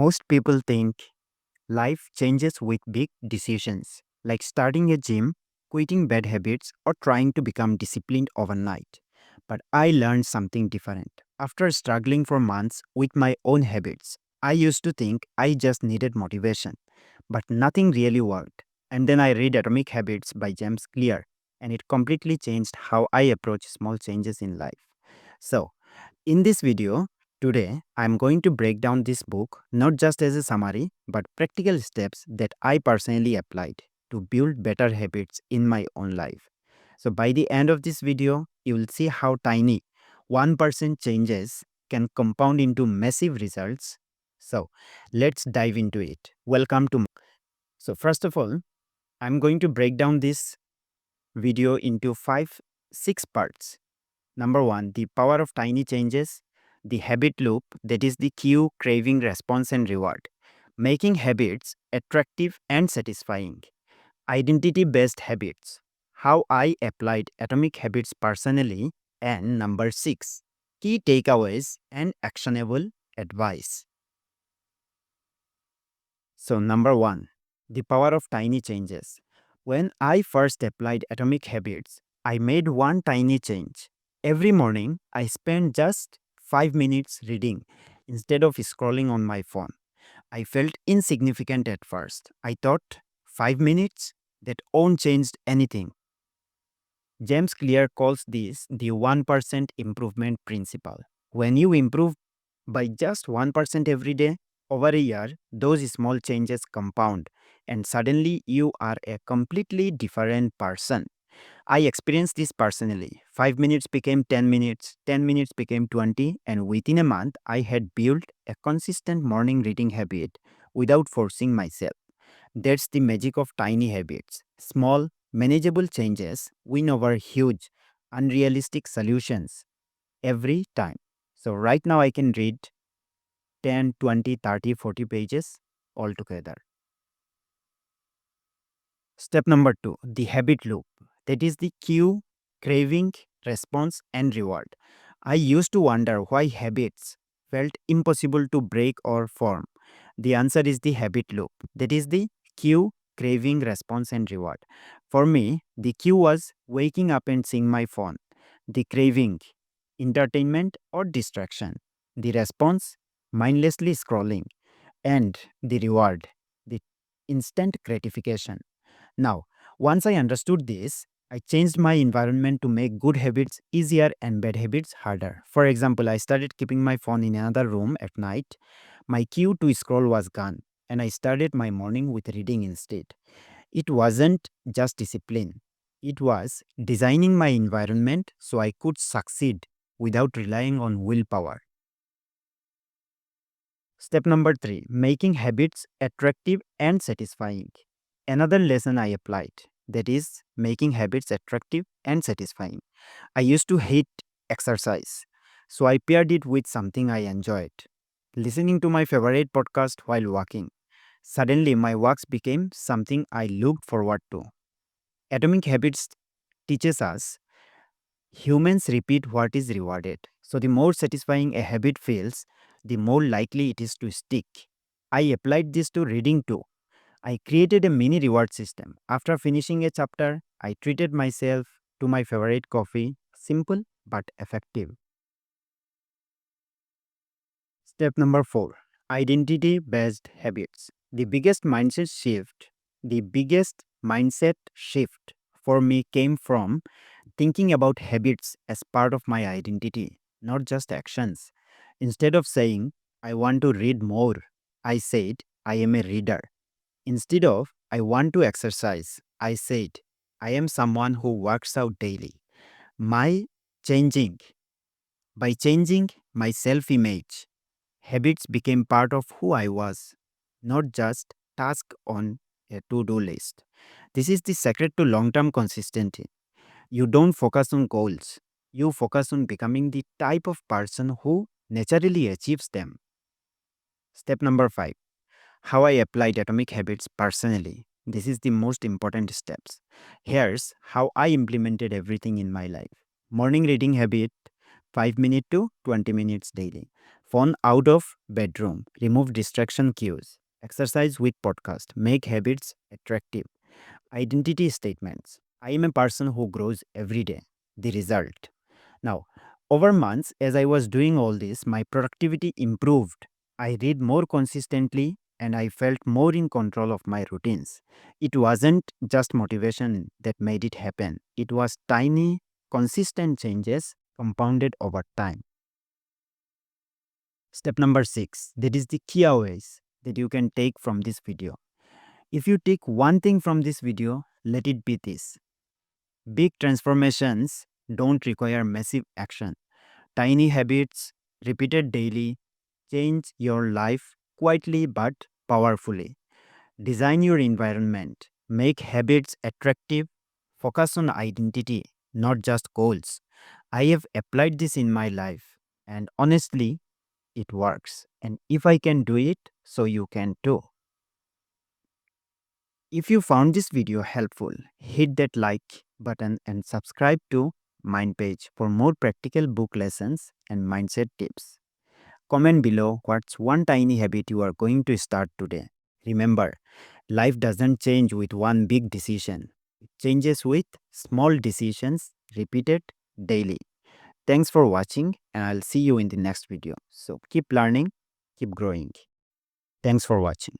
Most people think life changes with big decisions, like starting a gym, quitting bad habits, or trying to become disciplined overnight. But I learned something different. After struggling for months with my own habits, I used to think I just needed motivation, but nothing really worked. And then I read Atomic Habits by James Clear, and it completely changed how I approach small changes in life. So, in this video, today I'm going to break down this book not just as a summary but practical steps that I personally applied to build better habits in my own life. So by the end of this video, you will see how tiny 1% changes can compound into massive results. So let's dive into it. Welcome to So first of all, I'm going to break down this video into 6 parts. Number one, the power of tiny changes, the habit loop, that is the cue, craving, response, and reward, making habits attractive and satisfying. Identity based habits, how I applied atomic habits personally. And number six, key takeaways and actionable advice. So, number one, the power of tiny changes. When I first applied atomic habits, I made one tiny change. Every morning, I spent just 5 minutes reading instead of scrolling on my phone. I felt insignificant at first. I thought, 5 minutes? That won't change anything. James Clear calls this the 1% improvement principle. When you improve by just 1% every day, over a year, those small changes compound, and suddenly you are a completely different person. I experienced this personally. 5 minutes became 10 minutes, 10 minutes became 20, and within a month, I had built a consistent morning reading habit without forcing myself. That's the magic of tiny habits. Small, manageable changes win over huge, unrealistic solutions every time. So, right now, I can read 10, 20, 30, 40 pages altogether. Step number two, the habit loop. That is the cue, craving, response, and reward. I used to wonder why habits felt impossible to break or form. The answer is the habit loop. That is the cue, craving, response, and reward. For me, the cue was waking up and seeing my phone. The craving, entertainment or distraction. The response, mindlessly scrolling. And the reward, the instant gratification. Now, once I understood this, I changed my environment to make good habits easier and bad habits harder. For example, I started keeping my phone in another room at night. My cue to scroll was gone, and I started my morning with reading instead. It wasn't just discipline, it was designing my environment so I could succeed without relying on willpower. Step number three, making habits attractive and satisfying. Another lesson I applied, that is, making habits attractive and satisfying. I used to hate exercise, so I paired it with something I enjoyed. Listening to my favorite podcast while walking. Suddenly, my walks became something I looked forward to. Atomic Habits teaches us humans repeat what is rewarded. So, the more satisfying a habit feels, the more likely it is to stick. I applied this to reading too. I created a mini reward system. After finishing a chapter, I treated myself to my favorite coffee. Simple but effective. Step number four, identity based habits. The biggest mindset shift for me came from thinking about habits as part of my identity, not just actions. Instead of saying, I want to read more, I said, I am a reader. Instead of, I want to exercise, I said, I am someone who works out daily. My changing, by changing my self image, habits became part of who I was, not just task on a to-do list. This is the secret to long-term consistency. You don't focus on goals. You focus on becoming the type of person who naturally achieves them. Step number 5, how I applied atomic habits personally. This is the most important steps. Here's how I implemented everything in my life. Morning reading habit, 5 minutes to 20 minutes daily. Phone out of bedroom. Remove distraction cues. Exercise with podcast. Make habits attractive. Identity statements. I am a person who grows every day. The result. Now, over months, as I was doing all this, my productivity improved. I read more consistently and I felt more in control of my routines. It wasn't just motivation that made it happen, it was tiny, consistent changes compounded over time. Step number 6, that is the key ways that you can take from this video. If you take one thing from this video, let it be this: big transformations don't require massive action. Tiny habits, repeated daily, change your life quietly but powerfully. Design your environment, make habits attractive, focus on identity, not just goals. I have applied this in my life, and honestly, it works. And if I can do it, so you can too. If you found this video helpful, hit that like button and subscribe to Mind Page for more practical book lessons and mindset tips. Comment below what's one tiny habit you are going to start today. Remember, life doesn't change with one big decision. It changes with small decisions repeated daily. Thanks for watching, and I'll see you in the next video. So keep learning, keep growing. Thanks for watching.